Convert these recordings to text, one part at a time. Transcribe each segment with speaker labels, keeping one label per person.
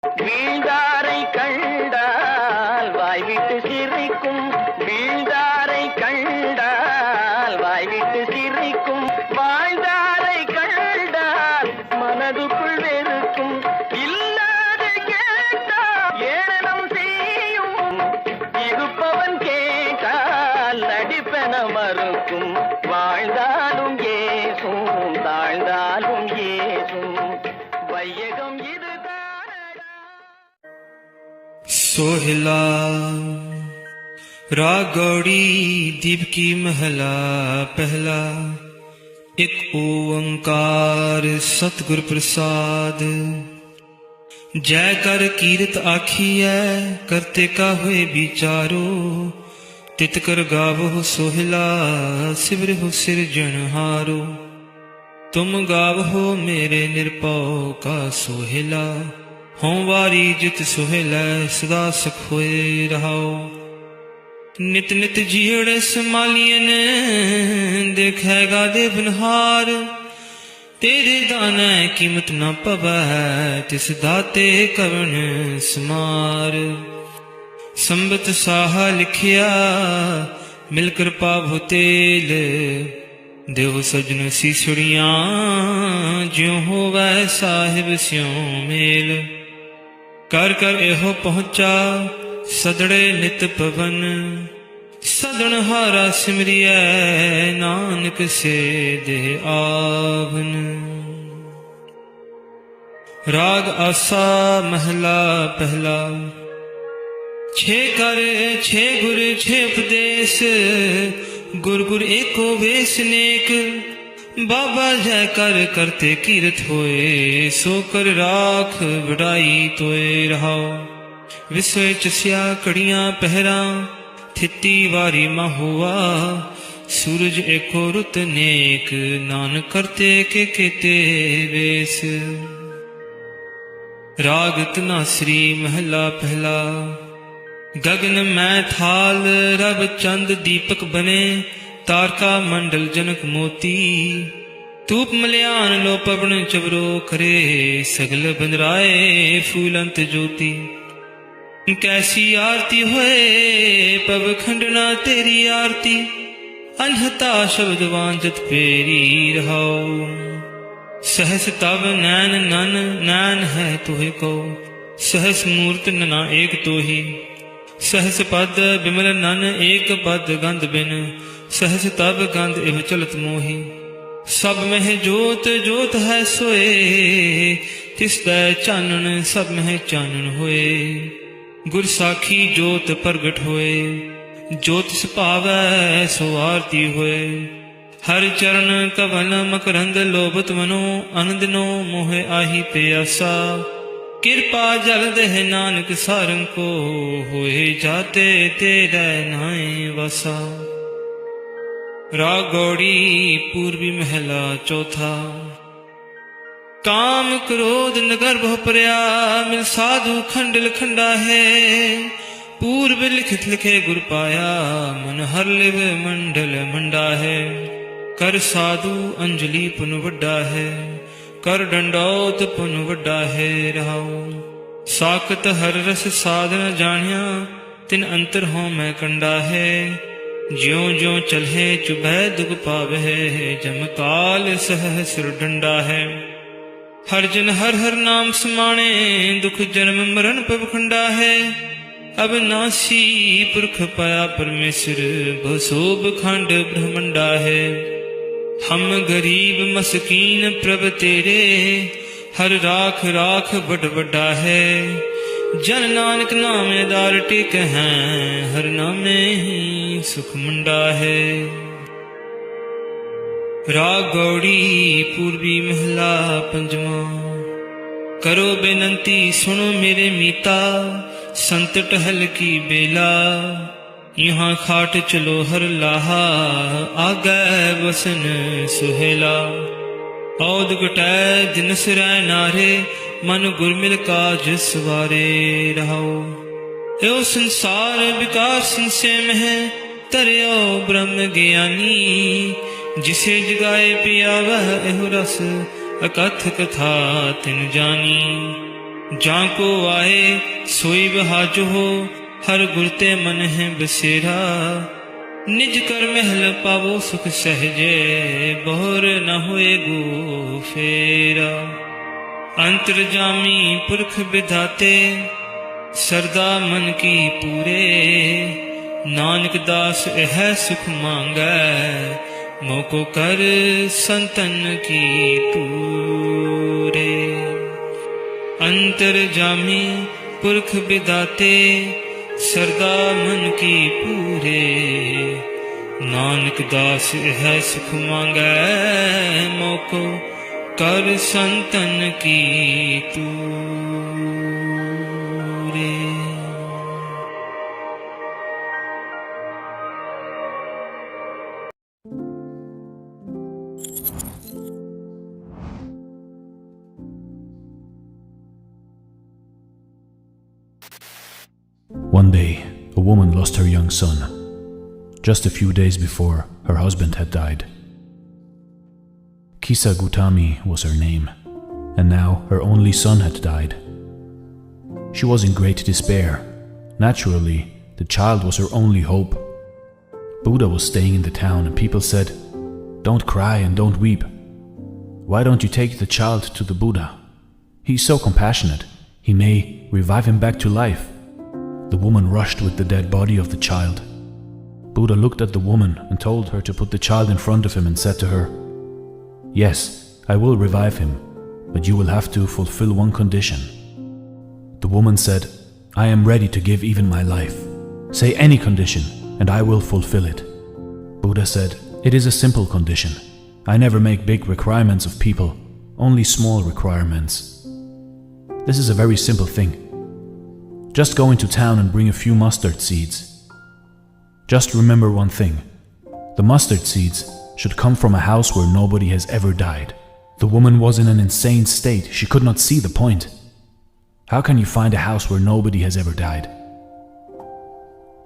Speaker 1: வீழ்ந்தாரை கண்டால் வாய்விட்டு சிரிக்கும், வீழ்ந்தாரை கண்டால் வாய்விட்டு சிரிக்கும், வாழ்ந்தாரை கண்டால் மனதுக்குள் வெறுக்கும், இல்லாத கேட்டால் ஏளனம் செய்யும், இருப்பவன் கேட்டால் நடிப்பென மறுக்கும், வாழ்ந்தாலும் ஏசும் தாழ்ந்தாலும் ஏசும் வையகம் இது
Speaker 2: सोहिला राग गौड़ी दीप की महला पहला। एक ओंकार सतगुर प्रसाद। जय कर कीरत आखिए करते का हुए विचारो, तित कर गावो सोहिला सिवर हो सिरजनहारो। तुम गावो मेरे निर्भौ का सोहिला, हों वारी जित सुहेलै सदा सुख होए रहाओ। नित नित जीड़ संभालियन देखेगा देवनहार, तेरे दाने कीमत न पवै तिस दाते कवन समार। संबत साहा लिखिया मिल कृपा भुतेल, देव सजन सीसुड़ियां ज्यों होवै साहिब स्यों मेल। कर कर एहो पहुँचा सदड़े नित पवन, सदन हारा सिमरिया नानक से दे आवन। राग आसा महला पहला। छे कर छे गुर छे उपदेश, गुर गुर एको वेश नेक। बाबा जय कर करते कीरत होए, सो कर राख बढ़ाई तोए रहाओ। विसवे चसिया कड़ियां पहरा, थिती वारी माँ हुआ। सूरज एको रुत नेक, नानक करते के केते वेस। राग तनासरी महला पहला। गगन मैं थाल रब चंद दीपक बने, तारका मंडल जनक मोती। तूप मल्यान लो पवन चबरो करे, सगल बंदराए फूलंत ज्योति। कैसी आरती होए पव खंडना तेरी आरती, अनहता शब्द वांजत पेरी रहाओ। सहस तब नैन नन नैन है तुहे को, सहस मूर्त नना एक तो ही। सहस पद बिमल नन एक पद गंध बिन, सहस तब गंध इव चलत मोही। सब मह जोत जोत है सोए, तिस दै चानन सब मह चानन होए। गुर साखी जोत प्रगट होए, जोत सुभावै सो आरती होए। हर चरण कवन मकरंद लोभत मनो, आनंद नो मोह आही प्यासा। कृपा जल देह नानक सारंग को, होए जाते तेरे नाए वसा। राग गौड़ी पूर्वी महला चौथा। काम क्रोध नगर बहु पर्या, मिल साधु खंडल खंडा है। पूर्व लिखित लिखे गुर पाया, मन हर लिव मंडल मंडा है। कर साधु अंजलि पुन वड्डा है, कर डंडौत पुन वड्डा है रहाओ। साकत हर रस साधन जानिया, तिन अंतर हो मैं कंडा है। ज्यों ज्यों चलहे चुभै दुख पावै, जम काल सहस्र डंडा है। हर जन हर हर नाम समाणे, दुख जन्म मरण पव खंडा है। अब नासी पुरख पाया परमेश्वर, भसोब खंड ब्रह्मंडा है। हम गरीब मस्कीन प्रभ तेरे, हर राख राख बड़ बड़ा है। जन नानक नाम आधार टिक हैं, हर नामे ही सुख मुंडा है। राग गौड़ी पूर्वी महला पंजवा। करो बेनंती सुनो मेरे मीता, संत टहल की बेला। यहाँ खाट चलो हर लाहा, आगे वसन सुहेला। औद गटै दिन सिरै नारे, मन गुरमिल काज सवारे रहाओ। यो संसार विकार संशय में है, तरियो ब्रह्म ज्ञानी। जिसे जगाए पिया वह एहो रस, अकथ कथा तिन जानी। जाको आए सोई बहाजो हो, हर गुरते मन है बसेरा। निज कर महल पावो सुख सहजे, बोर न होए गो फेरा। अंतर्जामी पुरख विधाते, सरदा मन की पूरे। नानक दास यह सुख मांगै, मोको कर संतन की पूरे। अंतर्जामी पुरख विधाते, सरदा मन की पूरे। नानक दास यह सुख मांगै, मोको कर संतन की तूरे।
Speaker 3: One day, a woman lost her young son. Just a few days before, her husband had died. Kisa Gautami was her name, and now her only son had died. She was in great despair. Naturally, the child was her only hope. Buddha was staying in the town, and people said, "Don't cry and don't weep. Why don't you take the child to the Buddha? He's so compassionate. He may revive him back to life." The woman rushed with the dead body of the child. Buddha looked at the woman and told her to put the child in front of him and said to her, "Yes, I will revive him, but you will have to fulfill one condition." The woman said, "I am ready to give even my life. Say any condition, and I will fulfill it." Buddha said, "It is a simple condition. I never make big requirements of people, only small requirements. This is a very simple thing. Just go into town and bring a few mustard seeds. Just remember one thing. The mustard seeds should come from a house where nobody has ever died." The woman was in an insane state. She could not see the point. How can you find a house where nobody has ever died?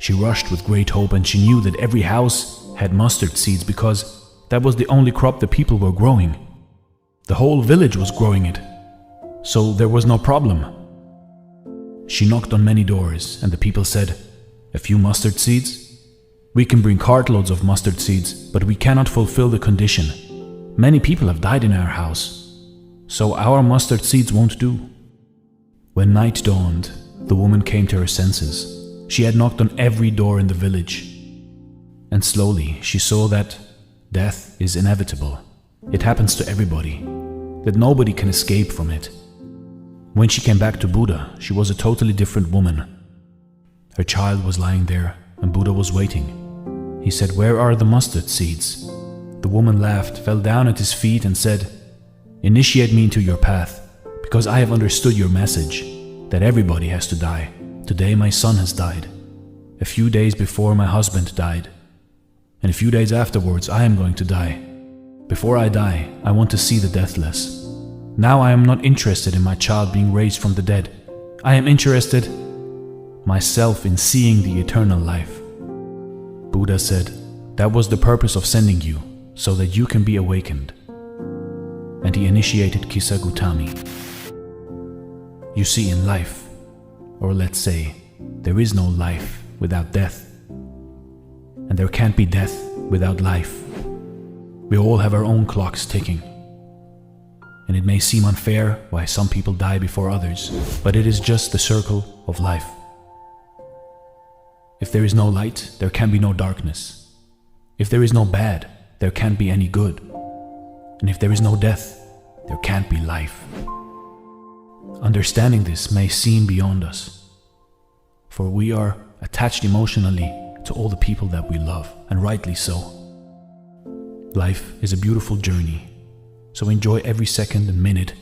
Speaker 3: She rushed with great hope, and she knew that every house had mustard seeds because that was the only crop the people were growing. The whole village was growing it, so there was no problem. She knocked on many doors, and the people said, "A few mustard seeds? We can bring cartloads of mustard seeds, but we cannot fulfill the condition. Many people have died in our house, so our mustard seeds won't do." When night dawned, the woman came to her senses. She had knocked on every door in the village, and slowly she saw that death is inevitable. It happens to everybody, that nobody can escape from it. When she came back to Buddha, she was a totally different woman. Her child was lying there, and Buddha was waiting. He said, "Where are the mustard seeds?" The woman laughed, fell down at his feet and said, "Initiate me into your path, because I have understood your message, that everybody has to die. Today my son has died. A few days before my husband died. And a few days afterwards I am going to die. Before I die, I want to see the deathless. Now I am not interested in my child being raised from the dead. I am interested myself in seeing the eternal life." Buddha said, "That was the purpose of sending you, so that you can be awakened." And he initiated Kisa Gautami. You see, in life, or let's say, there is no life without death, and there can't be death without life. We all have our own clocks ticking. And it may seem unfair why some people die before others, but it is just the circle of life. If there is no light, there can be no darkness. If there is no bad, there can't be any good. And if there is no death, there can't be life. Understanding this may seem beyond us, for we are attached emotionally to all the people that we love, and rightly so. Life is a beautiful journey, so enjoy every second and minute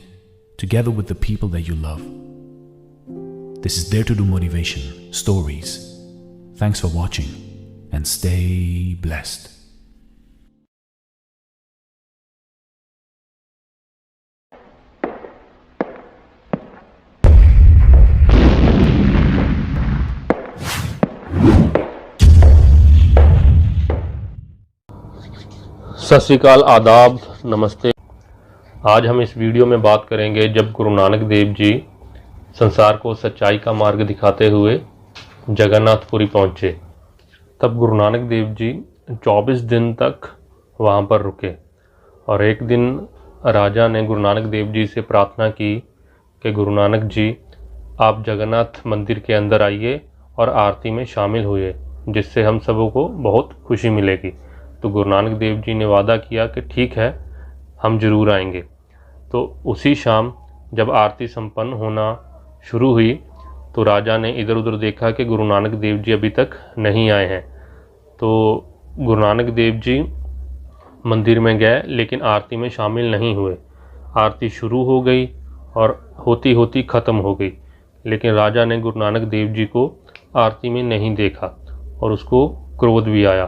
Speaker 3: together with the people that you love. This is Dare to Do Motivation Stories. Thanks for watching, and stay blessed.
Speaker 4: सत श्री अकाल, आदाब, नमस्ते। आज हम इस video में बात करेंगे जब गुरु नानक देव जी संसार को सच्चाई का मार्ग दिखाते हुए जगन्नाथपुरी पहुँचे। तब गुरु नानक देव जी 24 दिन तक वहाँ पर रुके और एक दिन राजा ने गुरु नानक देव जी से प्रार्थना की कि गुरु नानक जी आप जगन्नाथ मंदिर के अंदर आइए और आरती में शामिल हुए, जिससे हम सबों को बहुत खुशी मिलेगी। तो गुरु नानक देव जी ने वादा किया कि ठीक है, हम जरूर आएंगे। तो उसी शाम जब आरती संपन्न होना शुरू हुई तो राजा ने इधर उधर देखा कि गुरु नानक देव जी अभी तक नहीं आए हैं। तो गुरु नानक देव जी मंदिर में गए लेकिन आरती में शामिल नहीं हुए। आरती शुरू हो गई और होती होती ख़त्म हो गई, लेकिन राजा ने गुरु नानक देव जी को आरती में नहीं देखा और उसको क्रोध भी आया।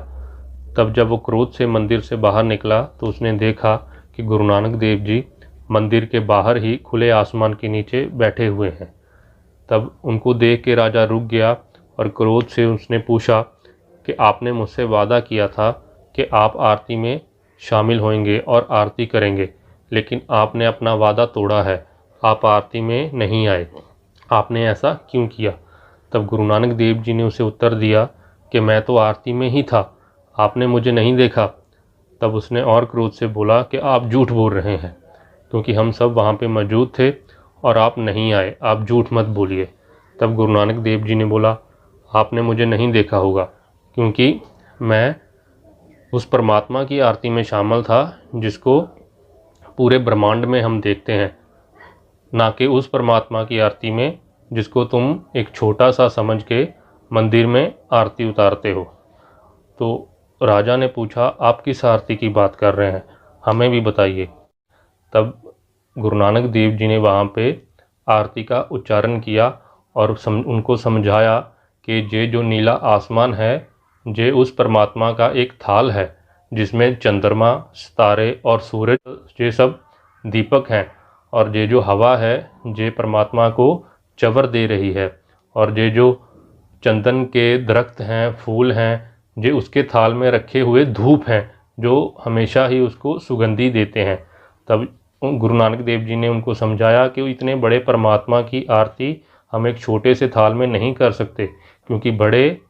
Speaker 4: तब जब वो क्रोध से मंदिर से बाहर निकला तो उसने देखा कि गुरु नानक देव जी मंदिर के बाहर ही खुले आसमान के नीचे बैठे हुए हैं। तब उनको देख के राजा रुक गया और क्रोध से उसने पूछा कि आपने मुझसे वादा किया था कि आप आरती में शामिल होंगे और आरती करेंगे, लेकिन आपने अपना वादा तोड़ा है, आप आरती में नहीं आए, आपने ऐसा क्यों किया? तब गुरु नानक देव जी ने उसे उत्तर दिया कि मैं तो आरती में ही था, आपने मुझे नहीं देखा। तब उसने और क्रोध से बोला कि आप झूठ बोल रहे हैं, क्योंकि हम सब वहाँ पे मौजूद थे और आप नहीं आए, आप झूठ मत बोलिए। तब गुरु नानक देव जी ने बोला आपने मुझे नहीं देखा होगा, क्योंकि मैं उस परमात्मा की आरती में शामिल था जिसको पूरे ब्रह्मांड में हम देखते हैं, ना कि उस परमात्मा की आरती में जिसको तुम एक छोटा सा समझ के मंदिर में आरती उतारते हो। तो राजा ने पूछा आप किस आरती की बात कर रहे हैं, हमें भी बताइए। तब गुरु नानक देव जी ने वहाँ पे आरती का उच्चारण किया और उनको समझाया कि ये जो नीला आसमान है ये उस परमात्मा का एक थाल है जिसमें चंद्रमा, सितारे और सूरज ये सब दीपक हैं, और ये जो हवा है ये परमात्मा को चवर दे रही है, और ये जो चंदन के दरख्त हैं, फूल हैं, ये उसके थाल में रखे हुए धूप हैं जो हमेशा ही उसको सुगंधी देते हैं। तब गुरु नानक देव जी ने उनको समझाया कि इतने बड़े परमात्मा की आरती हम एक छोटे से थाल में नहीं कर सकते, क्योंकि बड़े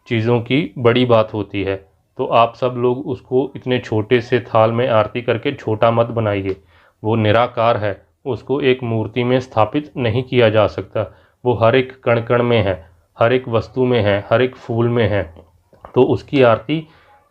Speaker 4: चीज़ों की बड़ी बात होती है। तो आप सब लोग उसको इतने छोटे से थाल में आरती करके छोटा मत बनाइए। वो निराकार है, उसको एक मूर्ति में स्थापित नहीं किया जा सकता। वो हर एक कण कण में है, हर एक वस्तु में है, हर एक फूल में है। तो उसकी आरती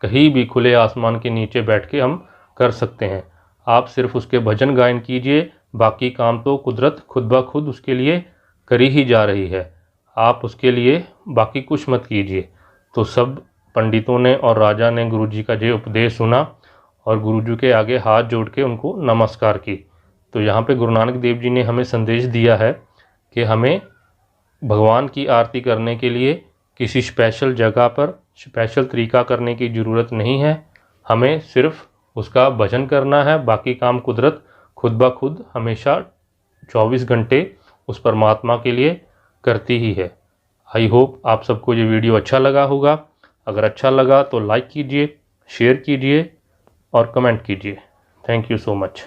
Speaker 4: कहीं भी खुले आसमान के नीचे बैठ के हम कर सकते हैं। आप सिर्फ उसके भजन गायन कीजिए, बाकी काम तो कुदरत खुद ब खुद उसके लिए करी ही जा रही है। आप उसके लिए बाकी कुछ मत कीजिए। तो सब पंडितों ने और राजा ने गुरु जी का ये उपदेश सुना और गुरु जी के आगे हाथ जोड़ के उनको नमस्कार की। तो यहाँ पे गुरु नानक देव जी ने हमें संदेश दिया है कि हमें भगवान की आरती करने के लिए किसी स्पेशल जगह पर स्पेशल तरीका करने की ज़रूरत नहीं है। हमें सिर्फ उसका भजन करना है, बाकी काम कुदरत खुद ब खुद हमेशा 24 घंटे उस परमात्मा के लिए करती ही है। आई होप आप सबको ये वीडियो अच्छा लगा होगा। अगर अच्छा लगा तो लाइक कीजिए, शेयर कीजिए और कमेंट कीजिए। Thank you so much.